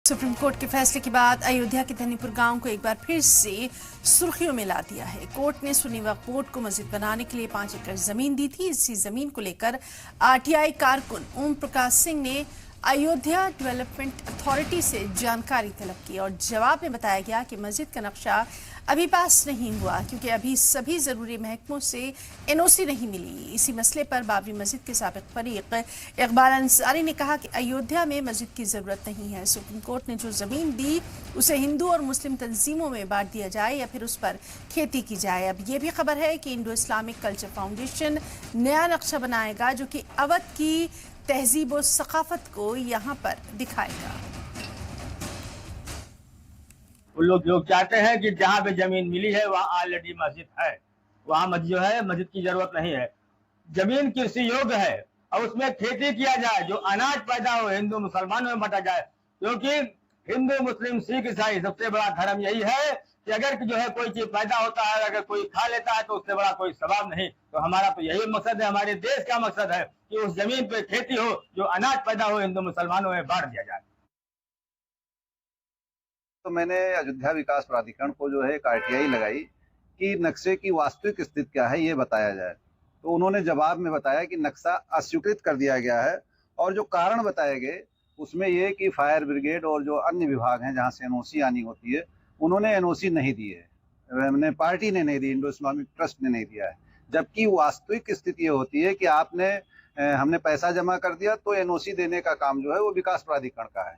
Supreme court के फैसले के बाद अयोध्या के धनीपुर गांव को एक बार फिर से सुर्खियों में ला दिया है। कोर्ट ने सुन्नी वक्फ बोर्ड को मस्जिद बनाने के लिए 5 एकड़ जमीन दी थी। इसी जमीन को लेकर आरटीआई कारकुन ओम प्रकाश सिंह ने अयोध्या डेवलपमेंट अथॉरिटी से जानकारी तलब की और जवाब में बताया गया कि मस्जिद का नक्शा अभी पास नहीं हुआ क्योंकि अभी सभी जरूरी महकमों से एनओसी नहीं मिली। इसी मसले पर बाबरी मस्जिद के साबिक फरीक इकबाल अंसारी ने कहा कि अयोध्या में मस्जिद की जरूरत नहीं है। सुप्रीम कोर्ट ने जो जमीन दी उसे हिंदू और मुस्लिम तंजीमों में बांट दिया जाए या फिर उस पर खेती की जाए। अब ये भी खबर है कि इंडो इस्लामिक कल्चर फाउंडेशन नया नक्शा बनाएगा जो कि अवध की तहजीब और सकाफत को यहाँ पर दिखाएगा। लोग चाहते हैं कि जहाँ पे जमीन मिली है वहाँ ऑलरेडी मस्जिद है, वहाँ मस्जिद जो है मस्जिद की जरूरत नहीं है। जमीन कृषि योग्य है और उसमें खेती किया जाए, जो अनाज पैदा हो हिंदू मुसलमानों में बांटा जाए, क्योंकि हिंदू मुस्लिम सिख ईसाई सबसे बड़ा धर्म यही है कि अगर जो है कोई चीज पैदा होता है, अगर कोई खा लेता है तो उससे बड़ा कोई सवाब नहीं। तो हमारा तो यही मकसद है, हमारे देश का मकसद है कि उस जमीन पे खेती हो, जो अनाज पैदा हो हिंदू मुसलमानों में बांट दिया जाए। तो मैंने अयोध्या विकास प्राधिकरण को जो है एक आरटीआई लगाई कि नक्शे की वास्तविक स्थिति क्या है ये बताया जाए। तो उन्होंने जवाब में बताया कि नक्शा अस्वीकृत कर दिया गया है और जो कारण बताए गए उसमें ये कि फायर ब्रिगेड और जो अन्य विभाग हैं जहां से एनओसी आनी होती है उन्होंने एनओसी नहीं दी है, हमने पार्टी ने नहीं दी, इंडो इस्लामिक ट्रस्ट ने नहीं दिया है। जबकि वास्तविक स्थिति ये होती है कि हमने पैसा जमा कर दिया तो एनओसी देने का काम जो है वो विकास प्राधिकरण का है।